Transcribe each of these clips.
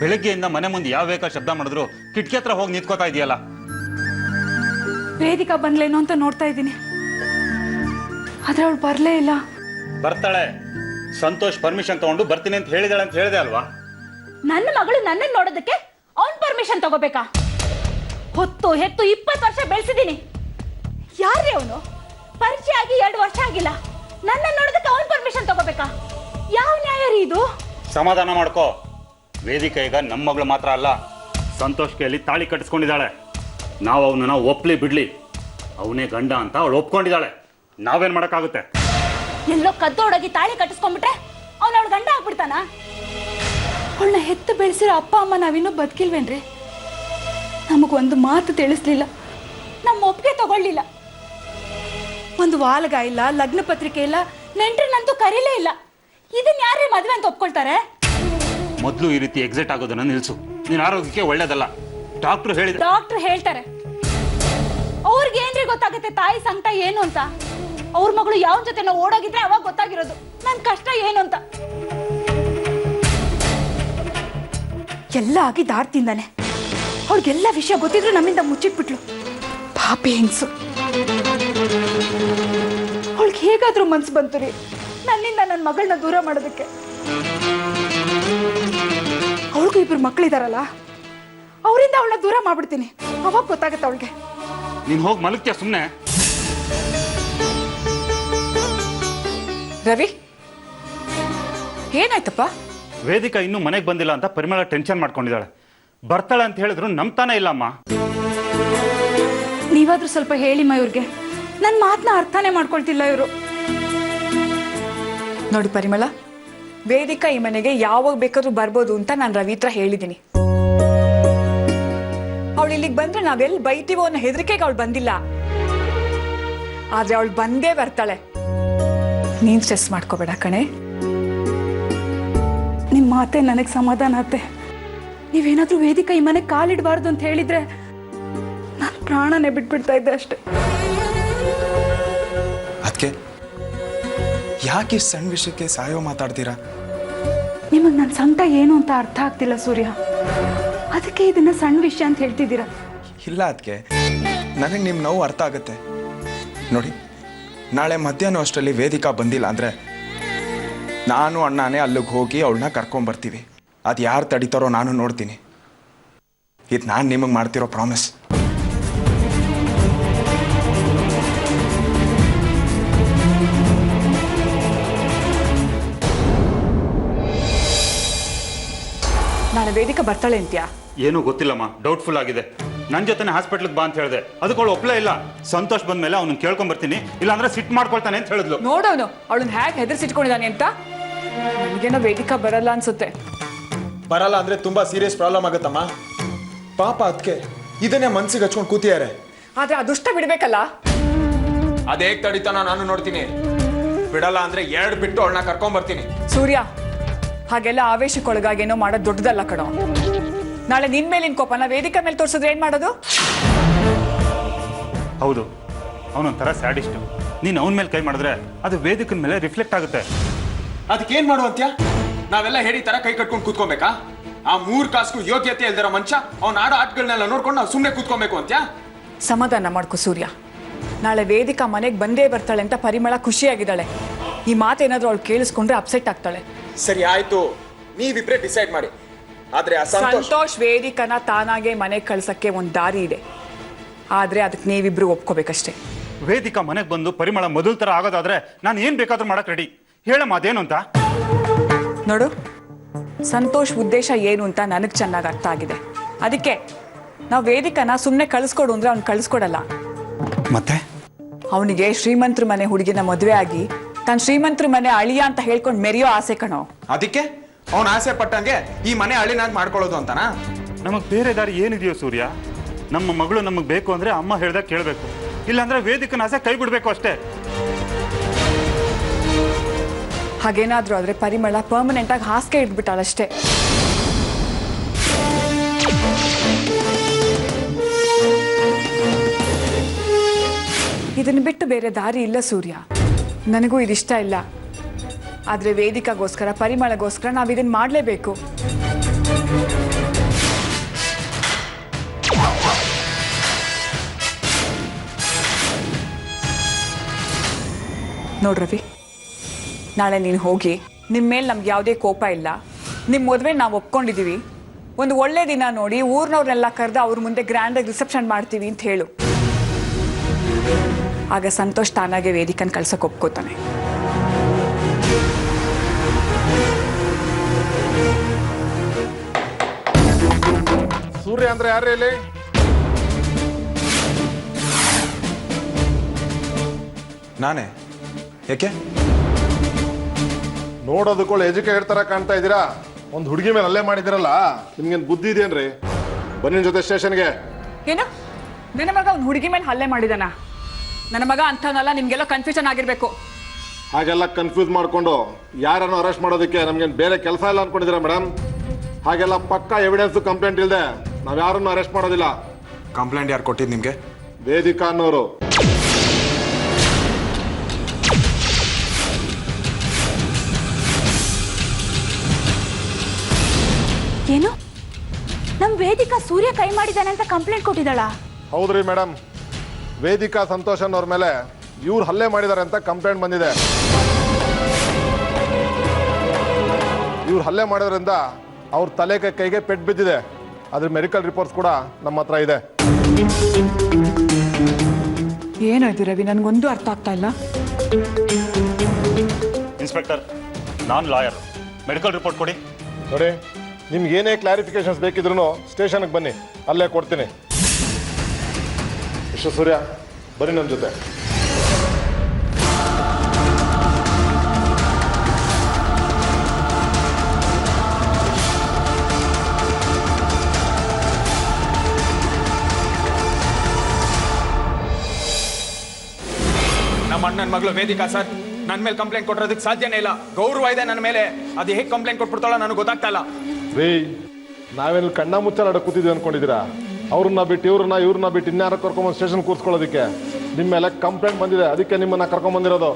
ಬೆಳಗ್ಗೆಯಿಂದ ಮನೆ ಮುಂದೆ ಯಾವ ಬೇಕಾದ ಶಬ್ದ ಮಾಡಿದ್ರು ಕಿಟಕಿ ಹತ್ರ ಹೋಗಿ ನಿಂತ್ಕೋತಾ ಇದೆಯಲ್ಲ. ವೇದಿಕಾ ಬಂದ್ಲೇನೋ ಅಂತ ನೋಡ್ತಾ ಇದ್ದೀನಿ, ಆದ್ರೆ ಅವಳು ಬರ್ಲೇ ಇಲ್ಲ. ಬರ್ತಾಳೆ. ಸಂತೋಷ್ ಪರ್ಮಿಷನ್ ತಗೊಂಡು ಬರ್ತೀನಿ ಅಂತ ಹೇಳಿದಾಳೆ ಅಂತ ಹೇಳಿದೆ ಅಲ್ವಾ? ನನ್ನ ಮಗಳು ನನ್ನನ್ನು ನೋಡೋದಕ್ಕೆ ಅವನ್ ಪರ್ಮಿಷನ್ ತಗೋಬೇಕಾ? ಹೊತ್ತು ಹೆತ್ತು 20 ವರ್ಷ ಬೆಳೆಸಿದ್ದೀನಿ. ಯಾರೇ ಅವನು? ಪರಿಚಯ ಆಗಿ 2 ವರ್ಷ ಆಗಿಲ್ಲ, ನನ್ನ ನೋಡೋದಕ್ಕೆ ಅವನ್ ಪರ್ಮಿಷನ್ ತಗೋಬೇಕಾ? ಯಾವ ನ್ಯಾಯ ರೀ ಇದು? ಸಮಾಧಾನ ಮಾಡ್ಕೋ. ವೇದಿಕೆ ಈಗ ನಮ್ಮ ಮಗಳು ಮಾತ್ರ ಅಲ್ಲ, ಸಂತೋಷ್ ಕೈಯಲ್ಲಿ ತಾಳಿ ಕಟ್ಟಿಸ್ಕೊಂಡಿದ್ದಾಳೆ. ನಾವು ಅವನನ್ನ ಒಪ್ಲಿ ಬಿಡ್ಲಿ, ಅವನೇ ಗಂಡ ಅಂತ ಅವಳು ಒಪ್ಕೊಂಡಿದ್ದಾಳೆ. ನಾವೇನ್ ಮಾಡಕ್ಕಾಗುತ್ತೆ? ಎಲ್ಲೋ ಕದ್ದೋಡೋಗಿ ತಾಳಿ ಕಟ್ಟಿಸ್ಕೊಂಡ್ಬಿಟ್ರೆ ಅವಳ ಗಂಡ ಆಗ್ಬಿಡ್ತಾನ? ಅವಳನ್ನ ಹೆತ್ತು ಬೆಳೆಸಿರೋ ಅಪ್ಪ ಅಮ್ಮ ನಾವಿನ್ನೂ ಬದುಕಿಲ್ವೇನ್ರಿ? ನಮಗೊಂದು ಮಾತು ತಿಳಿಸ್ಲಿಲ್ಲ, ನಮ್ಮ ಒಪ್ಪಿಗೆ ತಗೊಳ್ಳಿಲ್ಲ. ಒಂದು ವಾಲ್ಗ ಇಲ್ಲ, ಲಗ್ನ ಪತ್ರಿಕೆ ಇಲ್ಲ, ನೆಂಟ್ರನ್ನಂತೂ ಕರೀಲೇ ಇಲ್ಲ. ಇದನ್ನ ಯಾರೇ ಮದುವೆ ಅಂತ ಒಪ್ಕೊಳ್ತಾರೆ? ಮೊದಲು ಈ ರೀತಿ ಎಕ್ಸಿಟ್ ಆಗೋದನ್ನ ನಿಲ್ಸು. ನಿನ್ನ ಆರೋಗ್ಯಕ್ಕೆ ಒಳ್ಳೇದಲ್ಲ. ಡಾಕ್ಟರ್ ಹೇಳ್ತಾರೆ. ಅವ್ರಿಗೆ ಏನ್ರಿ ಗೊತ್ತಾಗುತ್ತೆ ತಾಯಿ ಸಂಕಟ ಏನು ಅಂತ? ಅವ್ರ ಮಗಳು ಯಾವ ಜೊತೆ ಓಡೋಗಿದ್ರೆ ಅವಾಗ ಗೊತ್ತಾಗಿರೋದು ನನ್ ಕಷ್ಟ ಏನು ಅಂತ. ಎಲ್ಲ ಆಗಿ ದಾಡ್ತಿಂದಾನೆ. ಅವ್ರಿಗೆಲ್ಲ ವಿಷಯ ಗೊತ್ತಿದ್ರು ನಮ್ಮಿಂದ ಮುಚ್ಚಿಟ್ಬಿಟ್ಲು. ಪಾಪಿ ಹೆಂಗ್ಸು. ಅವಳಿಗೆ ಹೇಗಾದ್ರೂ ಮನ್ಸು ಬಂತು ರೀ ನನ್ನಿಂದ ನನ್ನ ಮಗಳನ್ನ ದೂರ ಮಾಡೋದಕ್ಕೆ. ಅವಳಿಗೂ 2 ಮಕ್ಕಳಿದಾರಲ್ಲ, ಅವರಿಂದ ಅವಳನ್ನ ದೂರ ಮಾಡ್ಬಿಡ್ತೀನಿ. ಅವಾಗ ಗೊತ್ತಾಗತ್ತೆ ಅವಳಿಗೆ. ನೀನ್ ಹೋಗಿ ಮಲಗ್ತೀಯ ಸುಮ್ನೆ. ರವಿ, ಏನಾಯ್ತಪ್ಪ? ವೇದಿಕಾ ಇನ್ನೂ ಮನೆಗೆ ಬಂದಿಲ್ಲ ಅಂತ ಪರಿಮಳ ಟೆನ್ಷನ್ ಮಾಡ್ಕೊಂಡಿದ್ದಾಳೆ. ಬರ್ತಾಳೆ ಅಂತ ಹೇಳಿದ್ರು ನಂಬ್ತಾನೆ ಇಲ್ಲಮ್ಮ. ನೀವಾದ್ರೂ ಸ್ವಲ್ಪ ಹೇಳಿ ಇವ್ರಿಗೆ. ನನ್ನ ಮಾತನ್ನ ಅರ್ಥನೇ ಮಾಡ್ಕೊಳ್ತಿಲ್ಲ ಇವರು. ನೋಡಿ ಪರಿಮಳ, ವೇದಿಕಾ ಈ ಮನೆಗೆ ಯಾವಾಗ ಬೇಕಾದ್ರೂ ಬರ್ಬೋದು ಅಂತ ನಾನು ರವಿ ಹತ್ರ ಹೇಳಿದ್ದೀನಿ. ಅವಳು ಇಲ್ಲಿಗೆ ಬಂದ್ರೆ ನಾವೆಲ್ಲಿ ಬೈತೀವೋ ಅನ್ನೋ ಹೆದರಿಕೆಗೆ ಅವಳು ಬಂದಿಲ್ಲ. ಆದ್ರೆ ಅವಳು ಬಂದೇ ಬರ್ತಾಳೆ. ನೀನ್ ಸ್ಟ್ರೆಸ್ ಮಾಡ್ಕೋಬೇಡ ಕಣೆ. ನಿಮ್ಮ ಮಾತೆ ನನಗೆ ಸಮಾಧಾನ ಆತೆ. ನೀವೇನಾದ್ರೂ ವೇದಿಕಾ ಈ ಮನೆ ಕಾಲಿಡಬಾರ್ದು ಅಂತ ಹೇಳಿದ್ರೆ ನಾನು ಪ್ರಾಣನೇ ಬಿಟ್ಬಿಡ್ತಾ ಇದ್ದೆ ಅಷ್ಟೆ. ಅದಕ್ಕೆ ಯಾಕೆ ಸಣ್ಣ ವಿಷಯಕ್ಕೆ ಸಾಯೋ ಮಾತಾಡ್ತೀರಾ? ನಿಮಗೆ ನನ್ನ ಸಂಕಟ ಏನು ಅಂತ ಅರ್ಥ ಆಗ್ತಿಲ್ಲ ಸೂರ್ಯ, ಅದಕ್ಕೆ ಇದನ್ನ ಸಣ್ಣ ವಿಷಯ ಅಂತ ಹೇಳ್ತಿದ್ದೀರಾ. ಇಲ್ಲ ಅದಕ್ಕೆ ನನಗೆ ನಿಮ್ಮ ನೋವು ಅರ್ಥ ಆಗುತ್ತೆ. ನೋಡಿ, ನಾಳೆ ಮಧ್ಯಾಹ್ನ ಅಷ್ಟರಲ್ಲಿ ವೇದಿಕಾ ಬಂದಿಲ್ಲ ಅಂದರೆ ನಾನು ಅಣ್ಣನೇ ಅಲ್ಲಿಗೆ ಹೋಗಿ ಅವಳನ್ನ ಕರ್ಕೊಂಬರ್ತೀವಿ. ಅದು ಯಾರು ತಡಿತಾರೋ ನಾನು ನೋಡ್ತೀನಿ. ಇದು ನಾನು ನಿಮಗೆ ಮಾಡ್ತಿರೋ ಪ್ರಾಮಿಸ್. ನಾಳೆ ವೇದಿಕಾ ಬರ್ತಾಳೆ ಅಂತ್ಯಾ? ಏನೂ ಗೊತ್ತಿಲ್ಲಮ್ಮ, ಡೌಟ್ಫುಲ್ ಆಗಿದೆ. ನನ್ನ ಜೊತೆ ಹಾಸ್ಪಿಟ್ಲಿಗೆ ಬಾ ಅಂತ ಹೇಳಿದೆ, ಅದಕ್ಕೆ ಅವಳು ಒಪ್ಲೇ ಇಲ್ಲ. ಸಂತೋಷ್ ಬಂದ್ಮೇಲೆ ಅವನು ಕೇಳ್ಕೊಂಡ್ ಬರ್ತೀನಿ, ಇಲ್ಲಾಂದ್ರೆ ಸಿಟ್ ಮಾಡ್ಕೊಳ್ತಾನೆ ಅಂತ ಹೇಳಿದ್ಲು. ನೋಡೋನು ಅವಳನ್ನ ಹೇಗೆ ಹೆದರ್ಸಿಟ್ಕೊಂಡಿದ್ದಾನೆ ಅಂತ. ನನಗೇನೋ ವೇದಿಕಾ ಬರಲ್ಲ ಅನ್ಸುತ್ತೆ. ಬರಲ್ಲ ಅಂದರೆ ತುಂಬ ಸೀರಿಯಸ್ ಪ್ರಾಬ್ಲಮ್ ಆಗುತ್ತಮ್ಮ. ಪಾಪ ಅದಕ್ಕೆ ಇದನ್ನೇ ಮನ್ಸಿಗೆ ಹಚ್ಕೊಂಡು ಕೂತಿದ್ದಾರೆ. ಆದ್ರೆ ಅದೃಷ್ಟ ಬಿಡ್ಬೇಕಲ್ಲ. ಅದೇ ತಡಿತಾನ ನಾನು ನೋಡ್ತೀನಿ. ಬಿಡಲ್ಲ ಅಂದರೆ 2 ಬಿಟ್ಟು ಅವಳನ್ನ ಕರ್ಕೊಂಬರ್ತೀನಿ. ಸೂರ್ಯ, ಹಾಗೆಲ್ಲ ಆವೇಶಕ್ಕೊಳಗಾಗೇನೋ ಮಾಡೋದು ದೊಡ್ಡದಲ್ಲ ಕಣೋ. ನಾಳೆ ನಿನ್ ಮೇಲಿನ ಕೋಪನ ವೇದಿಕಾ ಮೇಲೆ ತೋರಿಸಿದ್ರೆ ಏನ್ ಮಾಡೋದು? ಹೌದು, ಅವನೊಂಥರ ಸ್ಯಾಡಿಸ್ಟ್. ನೀನು ಅವನ ಮೇಲೆ ಕೈ ಮಾಡಿದ್ರೆ ಅದು ವೇದಿಕನ ಮೇಲೆ ರಿಫ್ಲೆಕ್ಟ್ ಆಗುತ್ತೆ. ಅದಕ್ಕೇನ್ ಮಾಡುವಂತ್ಯ? ನಾವೆಲ್ಲ ಹೇಳಿ ತರ ಕೈ ಕಟ್ಕೊಂಡು ಕೂತ್ಕೊಬೇಕಾ? ಆ 3 ಕಾಸ್ಗೂ ಯೋಗ್ಯತೆ ಇಲ್ದಿರೋ ಮನುಷ್ಯ ಅವ್ನ ಆಡೋ ಆಟಗಳನ್ನೆಲ್ಲ ನೋಡ್ಕೊಂಡು ನಾವು ಸುಮ್ಮನೆ ಕೂತ್ಕೊಬೇಕು ಅಂತ್ಯ? ಸಮಾಧಾನ ಮಾಡ್ಕೋ ಸೂರ್ಯ. ನಾಳೆ ವೇದಿಕಾ ಮನೆಗೆ ಬಂದೇ ಬರ್ತಾಳೆ ಅಂತ ಪರಿಮಳ ಖುಷಿಯಾಗಿದ್ದಾಳೆ. ಈ ಮಾತೇನಾದ್ರೂ ಅವಳು ಕೇಳಿಸ್ಕೊಂಡ್ರೆ ಅಪ್ಸೆಟ್ ಆಗ್ತಾಳೆ. ಸರಿ ಆಯ್ತು, ನೀವಿಬ್ರೆ ಡಿಸೈಡ್ ಮಾಡಿ. ಆದ್ರೆ ಸಂತೋಷ್ ವೇದಿಕನ ತಾನಾಗೆ ಮನೆಗೆ ಕಳ್ಸಕ್ಕೆ ಒಂದು ದಾರಿ ಇದೆ. ಆದ್ರೆ ಅದಕ್ಕೆ ನೀವಿಬ್ರು ಒಪ್ಕೋಬೇಕಷ್ಟೇ. ವೇದಿಕಾ ಮನೆಗೆ ಬಂದು ಪರಿಮಳ ಮೊದಲ ತರ ಆಗೋದಾದ್ರೆ ನಾನು ಏನ್ ಬೇಕಾದ್ರೂ ಮಾಡಕ್ ರೆಡಿ. ಹೇಳಮ್ಮ ಅದೇನು ಅಂತ. ನೋಡು, ಸಂತೋಷ್ ಉದ್ದೇಶ ಏನು ಅಂತ ನನಗೆ ಚೆನ್ನಾಗಿ ಅರ್ಥ ಆಗಿದೆ. ಅದಕ್ಕೆ ನಾವು ವೇದಿಕನ ಸುಮ್ಮನೆ ಕಳಿಸ್ಕೊಡು ಅಂದ್ರೆ ಅವ್ನು ಕಳಿಸ್ಕೊಡಲ್ಲ. ಮತ್ತೆ ಅವನಿಗೆ ಶ್ರೀಮಂತರ ಮನೆ ಹುಡುಗಿನ ಮದುವೆ ಆಗಿ ತನ್ನ ಶ್ರೀಮಂತರ ಮನೆ ಅಳಿಯ ಅಂತ ಹೇಳ್ಕೊಂಡು ಮೆರೆಯೋ ಆಸೆ ಕಣೋ. ಅದಕ್ಕೆ ಅವನ ಆಸೆ ಪಟ್ಟಂಗೆ ಈ ಮನೆ ಅಳಿನಾಗ್ ಮಾಡ್ಕೊಳ್ಳೋದು ಅಂತನಾ? ನಮಗ್ ಬೇರೆ ದಾರಿ ಏನಿದೆಯೋ ಸೂರ್ಯ? ನಮ್ಮ ಮಗಳು ನಮಗ್ ಬೇಕು ಅಂದ್ರೆ ಅಮ್ಮ ಹೇಳ್ದಾಗ ಕೇಳಬೇಕು, ಇಲ್ಲಾಂದ್ರೆ ವೇದಿಕನ ಆಸೆ ಕೈ ಬಿಡ್ಬೇಕು ಅಷ್ಟೇ. ಹಾಗೇನಾದ್ರೂ ಆದ್ರೆ ಪರಿಮಳ ಪರ್ಮನೆಂಟ್ ಆಗಿ ಹಾಸಿಗೆ ಇಟ್ಬಿಟ್ಟಾಳಷ್ಟೇ. ಇದನ್ನು ಬಿಟ್ಟು ಬೇರೆ ದಾರಿ ಇಲ್ಲ ಸೂರ್ಯ. ನನಗೂ ಇದಿಷ್ಟ ಇಲ್ಲ. ಆದ್ರೆ ವೇದಿಕಾಗೋಸ್ಕರ ಪರಿಮಳಗೋಸ್ಕರ ನಾವು ಇದನ್ನ ಮಾಡಲೇಬೇಕು. ನೋಡ್ ರವಿ, ನಾಳೆ ನೀನು ಹೋಗಿ ನಿಮ್ಮ ಮೇಲೆ ನಮ್ಗೆ ಯಾವುದೇ ಕೋಪ ಇಲ್ಲ, ನಿಮ್ಮ ಮದುವೆ ನಾವು ಒಪ್ಕೊಂಡಿದ್ದೀವಿ, ಒಂದು ಒಳ್ಳೆ ದಿನ ನೋಡಿ ಊರ್ನವ್ರನ್ನೆಲ್ಲ ಕರೆದು ಅವ್ರ ಮುಂದೆ ಗ್ರ್ಯಾಂಡಾಗಿ ರಿಸೆಪ್ಷನ್ ಮಾಡ್ತೀವಿ ಅಂತ ಹೇಳು. ಆಗ ಸಂತೋಷ್ ತಾನಾಗೆ ವೇದಿಕನ್ ಕಳ್ಸಕ್ಕೆ ಒಪ್ಕೋತಾನೆ. ಸೂರ್ಯ ಅಂದ್ರೆ ಯಾರು ಇಲ್ಲಿ? ನಾನೇ. ಯಾಕೆ? ನೋಡೋದಕ್ಕೂ ಎಜುಕೇಟೆಡ್ ತರ ಕಾಣ್ತಾ ಇದ್ದೀರಾ. ಒಂದು ಹುಡುಗಿ ಮೇಲೆ ಅಲ್ಲೇ ಮಾಡಿದಿರಲ್ಲ, ನಿಮ್ಗೇನು ಬುದ್ಧಿ ಇದೆಯೇನ್ರಿ? ಬನ್ನಿ ಜೊತೆ ಸ್ಟೇಷನ್ಗೆ. ಏನು, ನನ್ನ ಮಗ ಒಂದು ಹುಡುಗಿ ಮೇಲೆ ಹಲ್ಲೆ ಮಾಡಿದಾನ? ನನ್ನ ಮಗ ಅಂಥವನ್ನೆಲ್ಲ ನಿಮ್ಗೆಲ್ಲ ಕನ್ಫ್ಯೂಷನ್ ಆಗಿರ್ಬೇಕು. ಹಾಗೆಲ್ಲ ಕನ್ಫ್ಯೂಸ್ ಮಾಡ್ಕೊಂಡು ಯಾರನ್ನು ಅರೆಸ್ಟ್ ಮಾಡೋದಕ್ಕೆ ನಮ್ಗೇನು ಬೇರೆ ಕೆಲಸ ಇಲ್ಲ ಅನ್ಕೊಂಡಿದ್ದೀರಾ ಮೇಡಮ್? ಹಾಗೆಲ್ಲ ಪಕ್ಕಾ ಎವಿಡೆನ್ಸ್ ಕಂಪ್ಲೇಂಟ್ ಇಲ್ಲದೆ ನಾವ್ ಯಾರನ್ನು ಅರೆಸ್ಟ್ ಮಾಡೋದಿಲ್ಲ. ಕಂಪ್ಲೇಂಟ್ ಯಾರು ಕೊಟ್ಟಿದ್ದು ನಿಮಗೆ? ವೇದಿಕಾ ಅನ್ನೋರು. ಏನು, ನಮ್ ವೇದಿಕಾ ಸೂರ್ಯ ಕೈ ಮಾಡಿದಾನೆ ಅಂತ ಕಂಪ್ಲೇಂಟ್ ಕೊಟ್ಟಿದ್ದಾಳ? ಹೌದ್ರಿ ಮೇಡಮ್, ವೇದಿಕಾ ಸಂತೋಷ್ ಅನ್ನೋರ್ ಮೇಲೆ ಇವ್ರು ಹಲ್ಲೆ ಮಾಡಿದ್ದಾರೆ ಅಂತ ಕಂಪ್ಲೇಂಟ್ ಬಂದಿದೆ. ಇವ್ರು ಹಲ್ಲೆ ಮಾಡೋದ್ರಿಂದ ಅವ್ರ ತಲೆಗೆ ಕೈಗೆ ಪೆಟ್ಟು ಬಿದ್ದಿದೆ. ಅದ್ರ ಮೆಡಿಕಲ್ ರಿಪೋರ್ಟ್ಸ್ ಕೂಡ ನಮ್ಮ ಹತ್ರ ಇದೆ. ಏನು ಇದು ರವಿ, ನನಗೊಂದು ಅರ್ಥ ಆಗ್ತಾ ಇಲ್ಲ. ಇನ್ಸ್ಪೆಕ್ಟರ್, ನಾನು ಲಾಯರ್, ಮೆಡಿಕಲ್ ರಿಪೋರ್ಟ್ ಕೊಡಿ. ನೋಡಿ, ನಿಮ್ಗೆ ಏನೇ ಕ್ಲಾರಿಫಿಕೇಶನ್ಸ್ ಬೇಕಿದ್ರು ಸ್ಟೇಷನ್ಗೆ ಬನ್ನಿ, ಅಲ್ಲೇ ಕೊಡ್ತೀನಿ. ಸೂರ್ಯ, ಬನ್ನಿ ನಮ್ಮ ಜೊತೆ. ನಮ್ಮ ಅಣ್ಣನ ಮಗಳು ವೇದಿಕಾ ಸರ್ ನನ್ನ ಮೇಲೆ ಕಂಪ್ಲೇಂಟ್ ಕೊಟ್ಟಿರೋದಕ್ಕೆ ಸಾಧ್ಯನೇ ಇಲ್ಲ. ಗೌರವ ಇದೆ ನನ್ನ ಮೇಲೆ, ಅದು ಹೇಗೆ ಕಂಪ್ಲೇಂಟ್ ಕೊಟ್ಬಿಡ್ತಾಳ ನನಗೆ ಗೊತ್ತಾಗ್ತಾ ಇಲ್ಲ. ರೀ, ನಾವೇನು ಕಣ್ಣ ಮುಚ್ಚಾಲಾಡ ಕೂತಿದ್ವಿ ಅನ್ಕೊಂಡಿದ್ದೀರಾ? ಅವ್ರನ್ನ ಬಿಟ್ಟು ಇವ್ರನ್ನ ಬಿಟ್ಟು ಇನ್ಯಾರ ಕರ್ಕೊಂಬಂದು ಸ್ಟೇಷನ್ ಕೂರ್ಸ್ಕೊಳ್ಳೋದಕ್ಕೆ ನಿಮ್ಮ ಮೇಲೆ ಕಂಪ್ಲೇಂಟ್ ಬಂದಿದೆ, ಅದಕ್ಕೆ ನಿಮ್ಮನ್ನ ಕರ್ಕೊಂಬಂದಿರೋದು.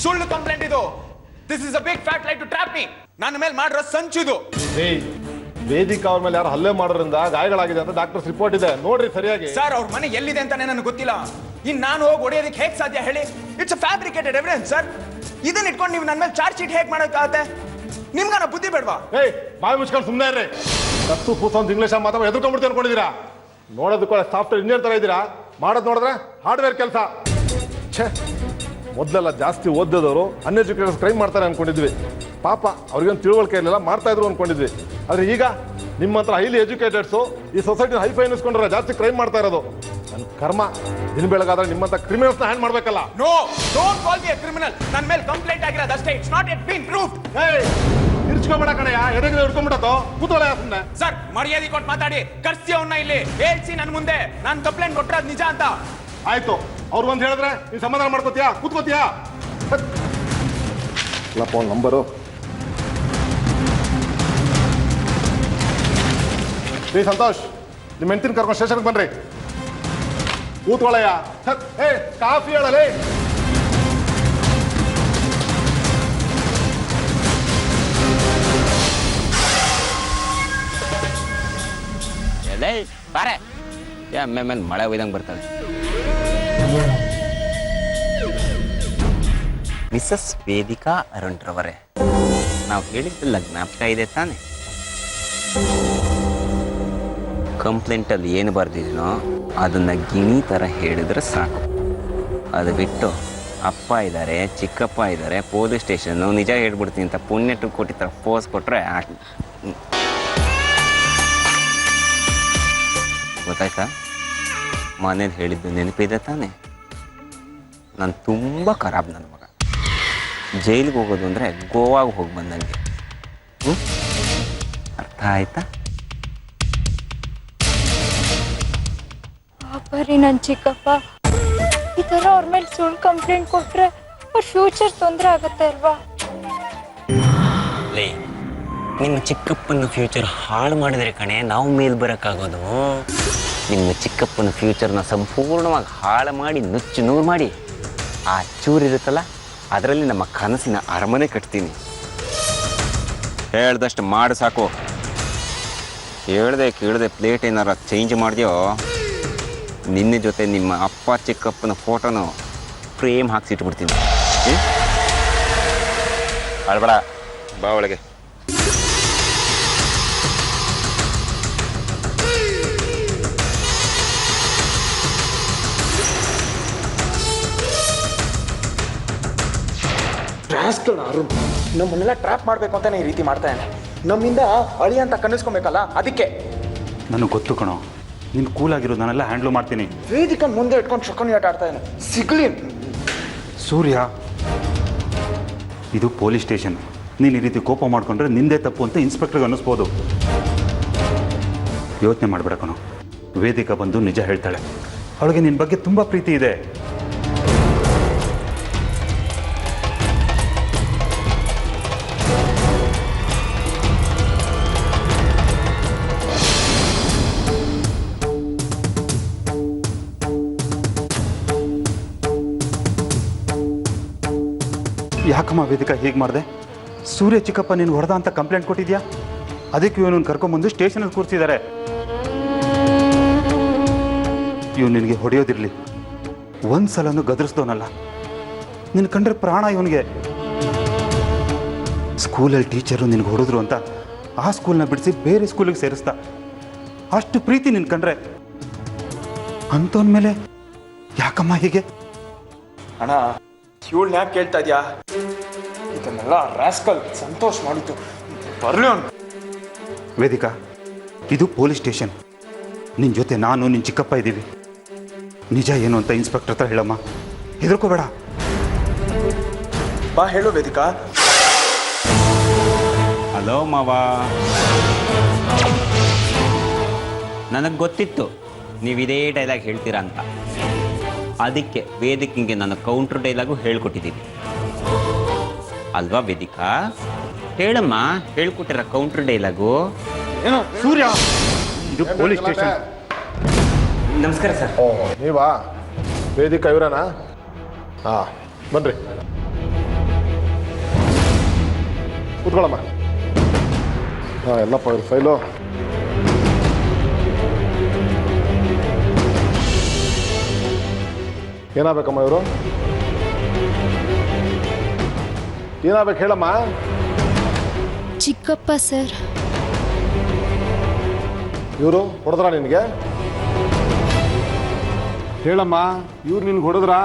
ಸುಳ್ಳು ಕಂಪ್ಲೇಂಟ್ ಇದು. This is a big fat lie to trap me. ನನ್ನ ಮೇಲೆ ಮಾಡಿರೋ ಸಂಚಿದು. ರೀ, ವೇದಿಕಾ ಅವ್ರ ಮೇಲೆ ಯಾರು ಹಲ್ಲೆ ಮಾಡೋದ್ರಿಂದ ಗಾಯಗಳಾಗಿದೆ ಅಂತ ಡಾಕ್ಟರ್ಸ್ ರಿಪೋರ್ಟ್ ಇದೆ, ನೋಡ್ರಿ ಸರಿಯಾಗಿ. ಸರ್, ಅವ್ರ ಮನೆ ಎಲ್ಲಿದೆ ಅಂತಾನೆ ನನಗೆ ಗೊತ್ತಿಲ್ಲ. ಇನ್ನು ನಾನು ಹೋಗಿ ಹೊಡೆಯೋದಕ್ಕೆ ಹೇಗೆ ಸಾಧ್ಯ ಹೇಳಿ? It's a fabricated evidence sir. ಇದನ್ನ ಇಟ್ಕೊಂಡು ನೀವು ನನ್ನ ಮೇಲೆ ಚಾರ್ಜ್ ಶೀಟ್ ಹೇಗೆ ಮಾಡೋಕ್ಕಾಗತ್ತೆ? ನಿಮ್ಗಾನ ಬುದ್ಧಿ ಬೇಡವಾ? ಏಯ್, ಬಾಯಿ ಮುಚ್ಕೊಂಡು ಸುಮ್ಮನೆ ಇರ್ರಿ. ಕತ್ತು ಕೂಸ ಅಂತ ಇಂಗ್ಲೀಷ್ ಮಾತಾಡ ಎದುರ್ಕೊಂಡ್ಬಿಡ್ತೀವಿ ಅನ್ಕೊಂಡಿದ್ದೀರಾ? ನೋಡೋದಕ್ಕೂ ಸಾಫ್ಟ್ವೇರ್ ಇಂಜಿನಿಯರ್ ತರ ಇದ್ದೀರಾ, ಮಾಡೋದು ನೋಡಿದ್ರೆ ಹಾರ್ಡ್ವೇರ್ ಕೆಲಸ. ಛೇ, ಮೊದಲೆಲ್ಲ ಜಾಸ್ತಿ ಓದಿದವರು ಅನ್ಎಜುಕೇಟೆಡ್ ಕ್ರೈಮ್ ಮಾಡ್ತಾರೆ ಅನ್ಕೊಂಡಿದ್ವಿ. ಪಾಪ ಅವ್ರಿಗೇನು ತಿಳುವಳಿಕೆ ಇರಲಿಲ್ಲ, ಮಾಡ್ತಾ ಇದ್ರು ಅನ್ಕೊಂಡಿದ್ವಿ. ಆದರೆ ಈಗ ನಿಮ್ಮ ಹತ್ರ ಹೈಲಿ ಎಜುಕೇಟೆಡ್ಸು ಈ ಸೊಸೈಟಿನ ಹೈಫೈ ಅನ್ನಿಸ್ಕೊಂಡ್ರೆ ಜಾಸ್ತಿ ಕ್ರೈಮ್ ಮಾಡ್ತಾ ಇರೋದು. ನನ್ನ ಕರ್ಮ, ದಿನ ಬೆಳಗಾದ್ರೆ ನಿಮ್ಮಂತ ಕ್ರಿಮಿನಲ್ಸ್ನ ಹ್ಯಾಂಡ್ ಮಾಡಬೇಕಲ್ಲ. No, don't call me a criminal. ನನ್ನ ಮೇಲೆ ಕಂಪ್ಲೇಂಟ್ ಆಗಿರೋದು ಅಷ್ಟೇ. It's not yet been proved. ಏಯ್, ಇರ್ಚ್ಕೊಂಬೇಡ ಕಣಯ್ಯ, ಎದೆಗೆ ಹಿಡ್ಕೊಂಡ್ಬಿಡತ್ತೋ, ಕೂತ್ಕೊಳ್ಳ ಸುಮ್ಮನೆ. ಸರ್, ಮರ್ಯಾದೆ ಕೊಟ್ಟು ಮಾತಾಡಿ. ಕರ್ಸಿ ಅವನ್ನ ಇಲ್ಲಿ ಹೇಳ್ಸಿ ನನ್ನ ಮುಂದೆ ನಾನು ಕಂಪ್ಲೇಂಟ್ ಕೊಟ್ಟಿರೋದು ನಿಜ ಅಂತ. ಆಯ್ತು, ಅವ್ರು ಒಂದು ಹೇಳಿದ್ರೆ ನೀನು ಸಮಾಧಾನ ಮಾಡ್ಕೋತೀಯಾ? ಕೂತ್ಕೋತೀಯಾ? Phone number. ರೀ ಸಂತೋಷ್, ನಿಮ್ಮ ಹೆಂಡತಿನ ಕರ್ಕೊಂಡು ಸ್ಟೇಷನ್ಗೆ ಬನ್ರಿ. ಕೂತ್ಕೊಳ್ಳಯ್ಯ. ಏ, ಕಾಫಿ ಹೇಳಲೇ. ಎಲೆ ಬಾರೆ, ಮೇಲೆ ಮಳೆ ಒಯ್ದಂಗೆ ಬರ್ತದೆ. ಮಿಸಸ್ ವೇದಿಕಾ ಅರುಣ್ರವರೇ, ನಾವು ಹೇಳಿದ್ದೆಲ್ಲ ಜ್ಞಾಪಕ ಇದೆ ತಾನೆ? ಕಂಪ್ಲೇಂಟಲ್ಲಿ ಏನು ಬರ್ದಿದ್ದೀನೋ ಅದನ್ನು ಗಿಣಿ ಥರ ಹೇಳಿದ್ರೆ ಸಾಕು. ಅದು ಬಿಟ್ಟು ಅಪ್ಪ ಇದ್ದಾರೆ, ಚಿಕ್ಕಪ್ಪ ಇದ್ದಾರೆ, ಪೊಲೀಸ್ ಸ್ಟೇಷನ್ನು, ನಿಜ ಹೇಳ್ಬಿಡ್ತೀನಿ ಅಂತ ಪುಣ್ಯಟ್ಟು ಕೋಟಿ ಥರ ಪೋಸ್ ಕೊಟ್ಟರೆ ಗೊತ್ತಾಯ್ತಾ? ಮನೇಲಿ ಹೇಳಿದ್ದು ನೆನಪಿದೆ ತಾನೆ? ನಾನು ತುಂಬ ಖರಾಬ್ ನನ್ನ ಮಗ. ಜೈಲಿಗೆ ಹೋಗೋದು ಅಂದರೆ ಗೋವಾಗ ಹೋಗಿ ಬಂದಂಗೆ. ಅರ್ಥ ಆಯ್ತಾ? ಬರೀ ನನ್ನ ಚಿಕ್ಕಪ್ಪ ಈ ಥರ ಅವ್ರ ಮೇಲೆ ಸುಳ್ಳು ಕಂಪ್ಲೇಂಟ್ ಕೊಟ್ಟರೆ, ಅವ್ರ ಫ್ಯೂಚರ್ ತೊಂದರೆ ಆಗುತ್ತೆ ಅಲ್ವಾ? ಲೇ, ನಿಮ್ಮ ಚಿಕ್ಕಪ್ಪನ ಫ್ಯೂಚರ್ ಹಾಳು ಮಾಡಿದರೆ ಕಣೆ ನಾವು ಮೇಲ್ ಬರೋಕ್ಕಾಗೋದು. ನಿಮ್ಮ ಚಿಕ್ಕಪ್ಪನ ಫ್ಯೂಚರ್ನ ಸಂಪೂರ್ಣವಾಗಿ ಹಾಳು ಮಾಡಿ ನುಚ್ಚು ನೂರು ಮಾಡಿ ಆ ಚೂರಿರುತ್ತಲ್ಲ ಅದರಲ್ಲಿ ನಮ್ಮ ಕನಸಿನ ಅರಮನೆ ಕಟ್ತೀನಿ. ಹೇಳ್ದಷ್ಟು ಮಾಡು ಸಾಕು. ಹೇಳ್ದೆ ಕೇಳದೆ ಪ್ಲೇಟ್ ಏನಾರ ಚೇಂಜ್ ಮಾಡಿದ್ಯೋ ನಿನ್ನ ಜೊತೆ ನಿಮ್ಮ ಅಪ್ಪ ಚಿಕ್ಕಪ್ಪನ ಫೋಟೋನು ಫ್ರೇಮ್ ಹಾಕ್ಸಿಟ್ಬಿಡ್ತೀನಿ. ಅಳ್ಬೇಡ, ಬಾ ಒಳಗೆ. ಅರುಣ್ ನಮ್ಮನ್ನೆಲ್ಲ ಟ್ರ್ಯಾಪ್ ಮಾಡಬೇಕು ಅಂತಾನೆ ಈ ರೀತಿ ಮಾಡ್ತಾ ಇದ್ದಾನೆ. ನಮ್ಮಿಂದ ಅಳಿ ಅಂತ ಕನ್ನಿಸ್ಕೊಬೇಕಲ್ಲ, ಅದಕ್ಕೆ. ನನಗೆ ಗೊತ್ತು ಕಣೋ, ನೀನು ಕೂಲಾಗಿರೋದು ನಾನೆಲ್ಲ ಹ್ಯಾಂಡ್ಲ್ ಮಾಡ್ತೀನಿ. ವೇದಿಕನ್ ಮುಂದೆ ಇಟ್ಕೊಂಡು ಶಕುನಿ ಆಟ ಆಡ್ತಾ ಇದ್ದಾನೆ. ಸಿಗ್ಲಿ ಸೂರ್ಯ, ಇದು ಪೊಲೀಸ್ ಸ್ಟೇಷನ್. ನೀನು ಈ ರೀತಿ ಕೋಪ ಮಾಡಿಕೊಂಡ್ರೆ ನಿಂದೇ ತಪ್ಪು ಅಂತ ಇನ್ಸ್ಪೆಕ್ಟರ್ಗೆ ಅನ್ನಿಸ್ಬೋದು. ಯೋಚನೆ ಮಾಡಬೇಡ ಕಣೋ, ವೇದಿಕಾ ಬಂದು ನಿಜ ಹೇಳ್ತಾಳೆ. ಅವಳಿಗೆ ನಿನ್ನ ಬಗ್ಗೆ ತುಂಬ ಪ್ರೀತಿ ಇದೆ. ಯಾಕಮ್ಮ ವೇದಿಕಾ ಹೀಗೆ ಮಾಡಿದೆ? ಸೂರ್ಯ ಚಿಕ್ಕಪ್ಪ ನೀನು ಹೊಡೆದ ಅಂತ ಕಂಪ್ಲೇಂಟ್ ಕೊಟ್ಟಿದ್ಯಾ? ಅದಕ್ಕೆ ಇವನನ್ನು ಕರ್ಕೊಂಬಂದು ಸ್ಟೇಷನಲ್ಲಿ ಕೂರಿಸಿದ್ದಾರೆ. ಇವ್ ನಿನಗೆ ಹೊಡೆಯೋದಿರಲಿ, ಒಂದು ಸಲನೂ ಗದರಿಸ್ದವನಲ್ಲ. ನಿನ್ನ ಕಂಡ್ರೆ ಪ್ರಾಣ ಇವನಿಗೆ. ಸ್ಕೂಲಲ್ಲಿ ಟೀಚರು ನಿನಗೆ ಹೊಡೆದ್ರು ಅಂತ ಆ ಸ್ಕೂಲ್ನ ಬಿಡಿಸಿ ಬೇರೆ ಸ್ಕೂಲಿಗೆ ಸೇರಿಸ್ದ. ಅಷ್ಟು ಪ್ರೀತಿ ನಿನ್ನ ಕಂಡ್ರೆ. ಅಂಥವನ ಮೇಲೆ ಯಾಕಮ್ಮ ಹೀಗೆ? ಅಣ್ಣ, ಇವಳನ್ನ ಯಾಕೆ ಕೇಳ್ತಾ ಇದೆಯಾ? ಇದನ್ನೆಲ್ಲ ರಾಸ್ಕಲ್ ಸಂತೋಷ್ ಮಾಡಿದ್ದು. ಬರ್ಲಿ ಅವ್ನು. ವೇದಿಕಾ, ಇದು ಪೊಲೀಸ್ ಸ್ಟೇಷನ್. ನಿನ್ನ ಜೊತೆ ನಾನು ನಿನ್ನ ಚಿಕ್ಕಪ್ಪ ಇದ್ದೀವಿ. ನಿಜ ಏನು ಅಂತ ಇನ್ಸ್ಪೆಕ್ಟರ್ ಹತ್ರ ಹೇಳಮ್ಮ, ಹೆದರ್ಕೋಬೇಡ. ಬಾ ಹೇಳು ವೇದಿಕಾ. ಹಲೋ ಮಾವ, ನನಗೆ ಗೊತ್ತಿತ್ತು ನೀವು ಇದೇ ಡೈಲಾಗ್ ಹೇಳ್ತೀರಾ ಅಂತ. ಅದಕ್ಕೆ ವೇದಿಕೆಗೆ ನಾನು ಕೌಂಟ್ರ್ ಡೈಲಾಗು ಹೇಳ್ಕೊಟ್ಟಿದ್ದೀನಿ ಅಲ್ವಾ ವೇದಿಕಾ? ಹೇಳಮ್ಮ, ಹೇಳ್ಕೊಟ್ಟಿರ ಕೌಂಟ್ರ್ ಡೈಲಾಗು. ಏನೋ ಸೂರ್ಯ, ಇದು ಪೊಲೀಸ್ ಸ್ಟೇಷನ್. ನಮಸ್ಕಾರ ಸರ್. ಓ, ನೀವಾ? ವೇದಿಕಾ ಇವರನಾ? ಹಾಂ, ಬನ್ರಿ, ಕೂತ್ಕೊಳ್ಳಮ್ಮ. ಹಾಂ, ಎಲ್ಲಪ್ಪ ಇವ್ರ ಫೈಲು. ಏನಾಗಬೇಕಮ್ಮ ಇವರು? ಏನಾಗಬೇಕು ಹೇಳಮ್ಮ. ಚಿಕ್ಕಪ್ಪ ಸರ್. ಇವರು ಹೊಡೆದ್ರಾ ನಿನಗೆ? ಹೇಳಮ್ಮ, ಇವ್ರು ನಿನ್ಗೆ ಹೊಡೆದ್ರಾ?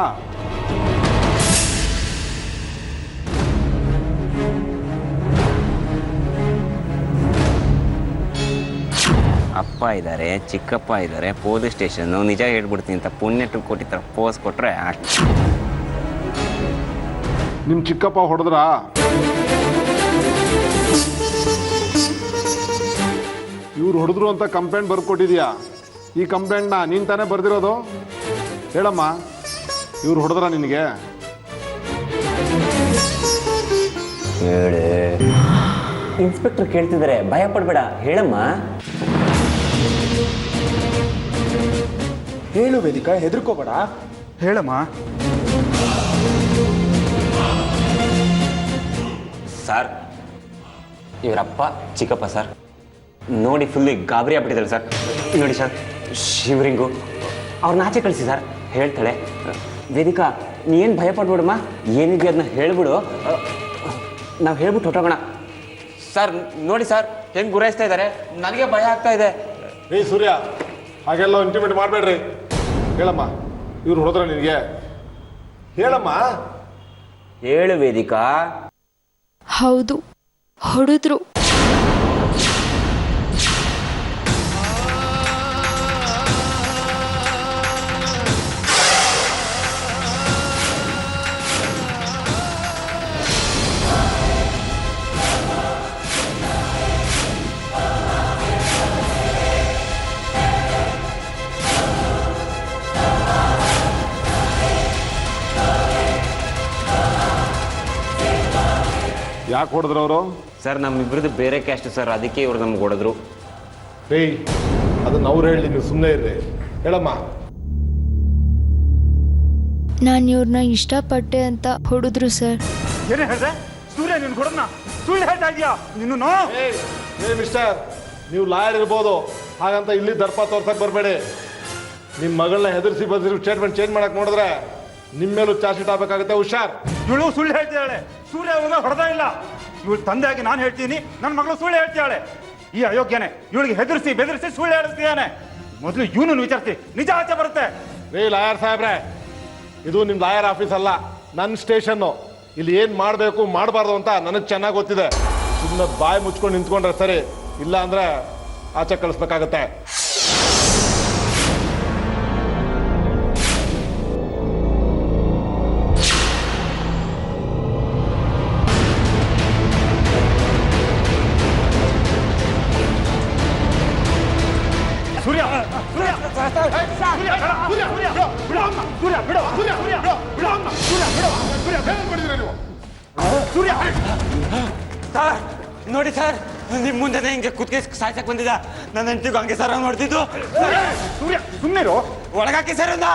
ಅಪ್ಪ ಇದ್ದಾರೆ, ಚಿಕ್ಕಪ್ಪ ಇದ್ದಾರೆ, ಪೊಲೀಸ್ ಸ್ಟೇಷನ್ನು, ನಿಜ ಹೇಳ್ಬಿಡ್ತೀನಿ ಅಂತ ಪುಣ್ಯಟ್ಟು ಕೊಟ್ಟಿರ್ತಾರ ಪೋಸ್ ಕೊಟ್ರೆ ಅಷ್ಟು. ನಿಮ್ಮ ಚಿಕ್ಕಪ್ಪ ಹೊಡೆದ್ರಾ? ಇವ್ರು ಹೊಡೆದ್ರು ಅಂತ ಕಂಪ್ಲೇಂಟ್ ಬರ್ಕೊಟ್ಟಿದ್ಯಾ? ಈ ಕಂಪ್ಲೇಂಟ್ನ ನೀನು ತಾನೇ ಬರೆದಿರೋದು? ಹೇಳಮ್ಮ, ಇವ್ರು ಹೊಡೆದ್ರಾ ನಿನಗೆ? ಹೇಳಿ. ಇನ್ಸ್ಪೆಕ್ಟರ್ ಕೇಳ್ತಿದ್ದಾರೆ, ಭಯ ಪಡಬೇಡ, ಹೇಳಮ್ಮ. ಹೇಳು ವೇದಿಕಾ, ಹೆದರ್ಕೋಬೇಡ. ಹೇಳಮ್ಮ. ಸರ್, ಇವರಪ್ಪ ಚಿಕ್ಕಪ್ಪ ಸರ್. ನೋಡಿ ಫುಲ್ಲಿ ಗಾಬರಿ ಆಗ್ಬಿಟ್ಟಿದ್ದಾಳೆ ಸರ್. ನೋಡಿ ಸರ್, ಶಿವರಿಂಗು. ಅವ್ರನ್ನ ಆಚೆ ಕಳಿಸಿ ಸರ್, ಹೇಳ್ತಾಳೆ. ವೇದಿಕಾ, ನೀನು ಭಯ ಪಡ್ಬೇಡಮ್ಮ, ಏನಿದೆ ಅದನ್ನ ಹೇಳ್ಬಿಡು, ನಾವು ಹೇಳ್ಬಿಟ್ಟು ಹೊಟ್ಟೋಗೋಣ. ಸರ್ ನೋಡಿ ಸರ್, ಹೆಂಗೆ ಗುರಾಯಿಸ್ತಾ ಇದ್ದಾರೆ, ನನಗೆ ಭಯ ಆಗ್ತಾ ಇದೆ. ಏಯ್ ಸೂರ್ಯ, ಹಾಗೆಲ್ಲ ಇಂಟಿಮೇಟ್ ಮಾಡಬೇಡ್ರಿ. ಹೇಳಮ್ಮ, ಇವ್ರು ಹೊಡೆದ್ರ ನಿನಗೆ? ಹೇಳಮ್ಮ. ಹೇಳು ವೇದಿಕಾ. ಹೌದು, ಹೊಡೆದ್ರು. ಯಾಕೆ ಹೊಡೆದ್ರು ಅವರು? ಸರ್ ನಮ್ಮಿಬ್ರದ್ದು ಬೇರೆ ಕ್ಯಾಸ್ಟ್ ಸರ್, ಅದಕ್ಕೆ ಇವ್ರು ನಮ್ಗೆ ಹೊಡೆದ್ರು. ಏಯ್ ಅದನ್ನ ಅವ್ರು ಹೇಳಿ, ನೀವು ಸುಮ್ಮನೆ ಇರ್ರಿ. ಹೇಳಮ್ಮ. ನಾನು ಇವ್ರನ್ನ ಇಷ್ಟಪಟ್ಟೆ ಅಂತ ಹೊಡೆದ್ರು ಸರ್. ಏನೇ ಹೇಳಿದೆ? ಸೂರ್ಯ ನೀನು ಕೊಡೋಣ ಸುಳ್ಳು ಹೇಳ್ತಾ ಇದೀಯಾ ನಿನ್ನ? ಏ ಮಿಸ್ಟರ್, ನೀವು ಲಾಯರ್ ಇರ್ಬೋದು, ಹಾಗಂತ ಇಲ್ಲಿ ದರ್ಪ ತೋರ್ಸಕ್ ಬರಬೇಡಿ. ನಿಮ್ಮ ಮಗಳನ್ನ ಹೆದರ್ಸಿ ಬದಲಿ ಸ್ಟೇಟ್ಮೆಂಟ್ ಚೇಂಜ್ ಮಾಡಕ್ ನೋಡಿದ್ರೆ ನಿಮ್ಮ ಮೇಲೂ ಚಾರ್ಜ್ ಶೀಟ್ ಆಗಬೇಕಾಗುತ್ತೆ. ಹುಷಾರ್. ಇವಳು ಸುಳ್ಳು ಹೇಳ್ತಿದ್ದಾಳೆ. ಸೂರ್ಯ ಅವನ ಹೊಡೆದ ಇಲ್ಲ. ಇವಳು ತಂದೆಯಾಗಿ ನಾನು ಹೇಳ್ತೀನಿ, ನನ್ನ ಮಗಳು ಸುಳ್ಳು ಹೇಳ್ತಿದ್ದಾಳೆ. ಈ ಅಯೋಗ್ಯನೇ ಇವಳಿಗೆ ಹೆದರ್ಸಿ ಬೆದರಿಸಿ ಸುಳ್ಳು ಹೇಳಿಸ್ತಿದ್ದಾನೆ. ಮೊದಲು ಇವನನ್ನು ವಿಚಾರಿಸಿ, ನಿಜ ಆಚೆ ಬರುತ್ತೆ. ರೀ ಲಾಯರ್ ಸಾಹೇಬ್ರೆ, ಇದು ನಿಮ್ಮ ಲಾಯರ್ ಆಫೀಸ್ ಅಲ್ಲ, ನನ್ನ ಸ್ಟೇಷನ್ನು. ಇಲ್ಲಿ ಏನು ಮಾಡಬೇಕು ಮಾಡಬಾರ್ದು ಅಂತ ನನಗೆ ಚೆನ್ನಾಗಿ ಗೊತ್ತಿದೆ. ಸುಮ್ಮನೆ ಬಾಯಿ ಮುಚ್ಕೊಂಡು ನಿಂತ್ಕೊಂಡ್ರೆ ಸರಿ, ಇಲ್ಲ ಅಂದ್ರೆ ಆಚೆ ಕಳಿಸ್ಬೇಕಾಗತ್ತೆ. ಸೂರ್ಯ ಸೂರ್ಯ ಸೂರ್ಯ ಸರ್ ನೋಡಿ ಸರ್, ನಿಮ್ಮ ಮುಂದೆನೇ ಹಿಂಗೆ ಕುತ್ತಿಗೆ ಸಾಯ್ಸಕ್ ಬಂದಿದ್ದ. ನನ್ನ ಹೆಂಡತಿಗೂ ಹಂಗೆ ಸರ್ ನೋಡ್ತಿದ್ದು. ಸೂರ್ಯ ಸುಮ್ಮನೆ ಒಳಗಾಕಿ ಸರ್ ಅಂದ.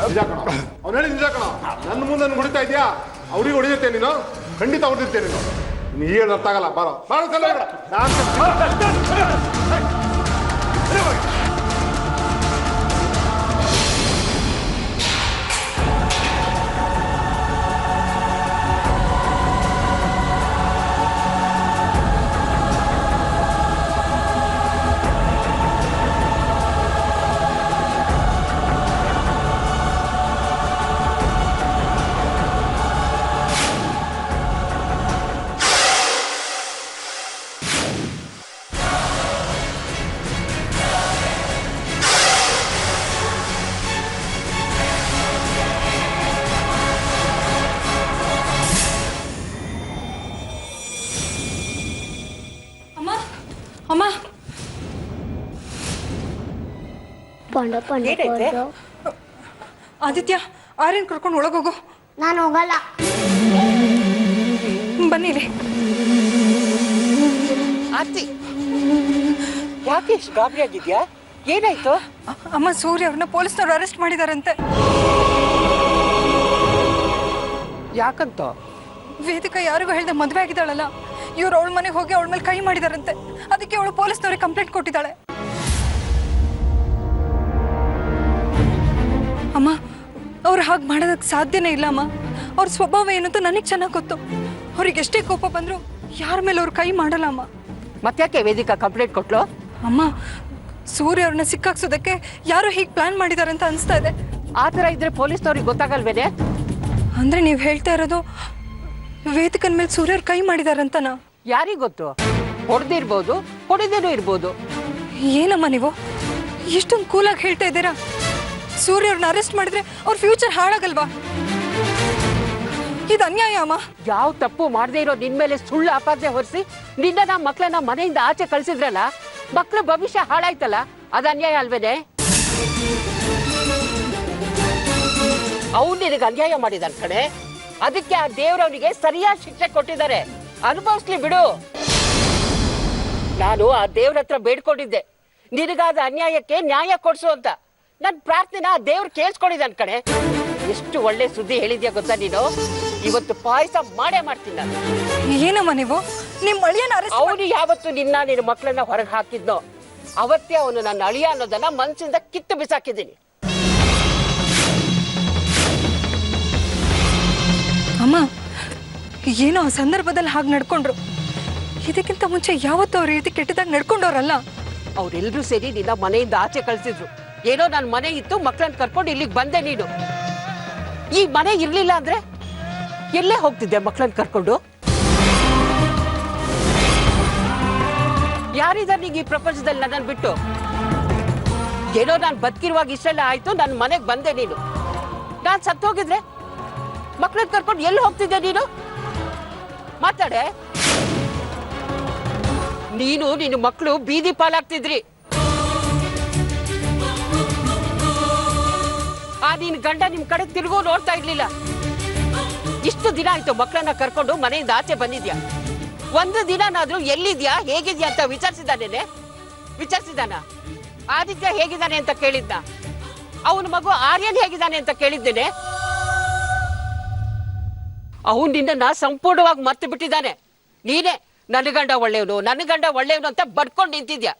ನಿಜ ಕಣ, ಅವ್ನು ಹೇಳಿ ನಿಜ ಕಣ. ನನ್ನ ಮುಂದೆ ಹೊಡಿತಾ ಇದೆಯಾ? ಅವ್ರಿಗೆ ಹೊಡಿಯುತ್ತೆ ನೀನು, ಖಂಡಿತ ಹೊಡೆದಿರ್ತೆ ನೀನು. ನೀನು ಏನು ಅರ್ಥ ಆಗಲ್ಲ. ಬಾರೋ ಬಾರೋ ಸಲ ಅಮ್ಮ ಆದಿತ್ಯ, ಆರ್ಯನ್ ಕರ್ಕೊಂಡು ಒಳಗೋಗು. ನಾನು ಹೋಗಲ್ಲ. ಬನ್ನಿಲಿ. ಆರ್ತಿ, ಯಾಕೆ ಇಷ್ಟು ಗಾಬರಿ ಆಗಿದ್ಯಾ? ಏನಾಯ್ತು? ಅಮ್ಮ, ಸೂರ್ಯ ಅವ್ರನ್ನ ಪೊಲೀಸ್ನವ್ರು ಅರೆಸ್ಟ್ ಮಾಡಿದಾರಂತೆ. ಯಾಕಂತ? ವೇದಿಕಾ ಯಾರಿಗೂ ಹೇಳ್ದೆ ಮದುವೆ ಆಗಿದ್ದಾಳಲ್ಲ, ಇವ್ರು ಅವಳ ಮನೆಗೆ ಹೋಗಿ ಅವಳ ಮೇಲೆ ಕೈ ಮಾಡಿದಾರಂತೆ. ಅದಕ್ಕೆ ಅವಳು ಪೊಲೀಸ್ನವ್ರಿಗೆ ಕಂಪ್ಲೇಂಟ್ ಕೊಟ್ಟಿದ್ದಾಳೆ. ಅಮ್ಮ, ಅವ್ರು ಹಾಗೆ ಮಾಡೋದಕ್ಕೆ ಸಾಧ್ಯನೇ ಇಲ್ಲ ಅಮ್ಮ. ಅವ್ರ ಸ್ವಭಾವ ಏನಂತ ನನಗೆ ಚೆನ್ನಾಗಿ ಗೊತ್ತು. ಅವ್ರಿಗೆ ಎಷ್ಟೇ ಕೋಪ ಬಂದರೂ ಯಾರ ಮೇಲೆ ಅವ್ರು ಕೈ ಮಾಡಲ್ಲ ಅಮ್ಮ. ಮತ್ತ್ಯಾಕೆ ವೇದಿಕಾ ಕಂಪ್ಲೇಂಟ್ ಕೊಟ್ಲು? ಅಮ್ಮ, ಸೂರ್ಯ ಅವ್ರನ್ನ ಸಿಕ್ಕಾಕ್ಸೋದಕ್ಕೆ ಯಾರು ಹೀಗೆ ಪ್ಲಾನ್ ಮಾಡಿದ್ದಾರೆ ಅಂತ ಅನಿಸ್ತಾ ಇದೆ. ಆ ಥರ ಇದ್ರೆ ಪೊಲೀಸ್ನವ್ರಿಗೆ ಗೊತ್ತಾಗಲ್ವೇನೆ? ಅಂದರೆ ನೀವು ಹೇಳ್ತಾ ಇರೋದು ವೇದಿಕನ ಮೇಲೆ ಸೂರ್ಯ ಅವ್ರು ಕೈ ಮಾಡಿದಾರಂತನಾ? ಯಾರಿಗೆ ಗೊತ್ತು? ಹೊಡೆದಿರ್ಬೋದು, ಹೊಡೆದೇನೂ ಇರ್ಬೋದು. ಏನಮ್ಮ ನೀವು ಎಷ್ಟೊಂದು ಕೂಲಾಗಿ ಹೇಳ್ತಾ ಇದ್ದೀರಾ? ಸೂರ್ಯ ಅವ್ರನ್ನ ಅರೆಸ್ಟ್ ಮಾಡಿದ್ರೆ ಅವ್ರ ಫ್ಯೂಚರ್ ಹಾಳಾಗಲ್ವಾ? ಇದು ಅನ್ಯಾಯ ಅಮ್ಮ. ಯಾವ ತಪ್ಪು ಮಾಡದೇ ಇರೋ ನಿನ್ ಮೇಲೆ ಸುಳ್ಳು ಆಪಾದನೆ ಹೊರಿಸಿ ನಿನ್ನ ಮಕ್ಕಳನ್ನ ಮನೆಯಿಂದ ಆಚೆ ಕಳ್ಸಿದ್ರಲ್ಲ, ಮಕ್ಕಳ ಭವಿಷ್ಯ ಹಾಳಾಯ್ತಲ್ಲ, ಅದು ಅನ್ಯಾಯ ಅಲ್ವೇನೆ? ಅವ್ನು ನಿನಗೆ ಅನ್ಯಾಯ ಮಾಡಿದಾನ ಕಣೆ. ಅದಕ್ಕೆ ಆ ದೇವ್ರವನಿಗೆ ಸರಿಯಾದ ಶಿಕ್ಷೆ ಕೊಟ್ಟಿದ್ದಾರೆ. ಅನುಭವಿಸ್ಲಿ ಬಿಡು. ನಾನು ಆ ದೇವ್ರ ಹತ್ರ ಬೇಡ್ಕೊಂಡಿದ್ದೆ, ನಿನಗಾದ ಅನ್ಯಾಯಕ್ಕೆ ನ್ಯಾಯ ಕೊಡ್ಸು ಅಂತ. ನನ್ನ ಪ್ರಾರ್ಥನೆ ಆ ದೇವ್ರು ಕೇಳಿಸ್ಕೊಂಡಿದ್ದಾನ ಕಣೆ. ಎಷ್ಟು ಒಳ್ಳೆ ಸುದ್ದಿ ಹೇಳಿದ್ಯಾ ಗೊತ್ತಾ ನೀನು? ಇವತ್ತು ಪಾಯಸ ಮಾಡೇ ಮಾಡ್ತೀನಿ ನಾನು. ಏನಮ್ಮ ನೀವು ನಿಮ್ಮ ಅಳಿಯನ ಅರೆಸ್ಟ್? ಅವನು ಯಾವತ್ತು ನಿನ್ನ ಮಕ್ಕಳನ್ನ ಹೊರಗೆ ಹಾಕಿದ್ನೋ ಅವತ್ತೇ ಅವನು ನನ್ನ ಅಳಿಯ ಅನ್ನೋದನ್ನ ಮನಸ್ಸಿಂದ ಕಿತ್ತು ಬಿಸಾಕಿದ್ದೀನಿ. ಅಮ್ಮ, ಏನೋ ಆ ಸಂದರ್ಭದಲ್ಲಿ ಹಾಗೆ ನಡ್ಕೊಂಡ್ರು. ಇದಕ್ಕಿಂತ ಮುಂಚೆ ಯಾವತ್ತೂ ಅವ್ರ ರೀತಿ ಕೆಟ್ಟದಾಗ ನಡ್ಕೊಂಡವ್ರಲ್ಲ. ಅವ್ರೆಲ್ರೂ ಸೇರಿ ನಿನ್ನ ಮನೆಯಿಂದ ಆಚೆ ಕಳ್ಸಿದ್ರು. ಏನೋ ನನ್ನ ಮನೆ ಇತ್ತು, ಮಕ್ಕಳನ್ನ ಕರ್ಕೊಂಡು ಇಲ್ಲಿಗೆ ಬಂದೆ. ನೀನು ಈ ಮನೆ ಇರ್ಲಿಲ್ಲ ಅಂದ್ರೆ ಎಲ್ಲೇ ಹೋಗ್ತಿದ್ದೆ ಮಕ್ಕಳನ್ನ ಕರ್ಕೊಂಡು? ಯಾರಿದ್ದಾರೆ ನಿಂಗೆ ಈ ಪ್ರಪಂಚದಲ್ಲಿ ನನ್ನನ್ನು ಬಿಟ್ಟು? ಏನೋ ನಾನು ಬದುಕಿರುವಾಗ ಇಷ್ಟೆಲ್ಲ ಆಯ್ತು, ನನ್ನ ಮನೆಗೆ ಬಂದೆ. ನೀನು ನಾನು ಸತ್ತೋಗಿದ್ರೆ ಮಕ್ಕಳನ್ನ ಕರ್ಕೊಂಡು ಎಲ್ಲಿ ಹೋಗ್ತಿದ್ದೆ ನೀನು? ಮಾತಾಡೆ. ನೀನು ನಿನ್ನ ಮಕ್ಕಳು ಬೀದಿ ಪಾಲಾಗ್ತಿದ್ರಿ. ಆ ನಿನ್ ಗಂಡ ನಿಮ್ ಕಡೆ ತಿರುಗೋ ನೋಡ್ತಾ ಇರ್ಲಿಲ್ಲ. ಇಷ್ಟು ದಿನ ಆಯ್ತು ಮಕ್ಕಳನ್ನ ಕರ್ಕೊಂಡು ಮನೆಯಿಂದ ಆಚೆ ಬಂದಿದ್ಯಾ, ಒಂದು ದಿನನಾದ್ರೂ ಎಲ್ಲಿದ್ಯಾ ಹೇಗಿದ್ಯಾ ಅಂತ ವಿಚಾರಿಸಿದಾನ? ಆದಿತ್ಯ ಹೇಗಿದ್ದಾನೆ ಅಂತ ಕೇಳಿದ್ನ? ಅವನ ಮಗು ಆರ್ಯನ್ ಹೇಗಿದ್ದಾನೆ ಅಂತ ಕೇಳಿದ್ದೇನೆ? ಅವನು ನಿನ್ನ ಸಂಪೂರ್ಣವಾಗಿ ಮರ್ತು ಬಿಟ್ಟಿದ್ದಾನೆ. ನೀನೇ ನನ್ನ ಗಂಡ ಒಳ್ಳೆಯವನು ಅಂತ ಬಡ್ಕೊಂಡು ನಿಂತಿದ್ಯಾ.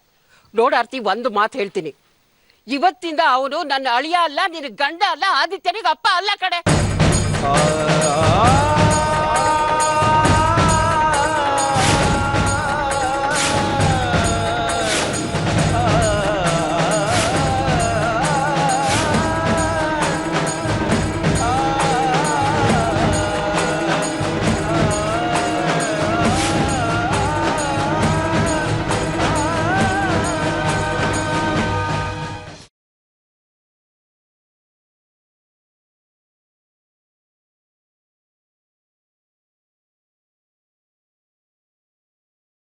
ನೋಡಾರ್ತಿ, ಒಂದು ಮಾತು ಹೇಳ್ತೀನಿ, ಇವತ್ತಿಂದ ಅವನು ನನ್ನ ಅಳಿಯ ಅಲ್ಲ, ನಿನ್ನ ಗಂಡ ಅಲ್ಲ, ಆದಿತ್ಯನಿಗೆ ಅಪ್ಪ ಅಲ್ಲ ಕಡೆ.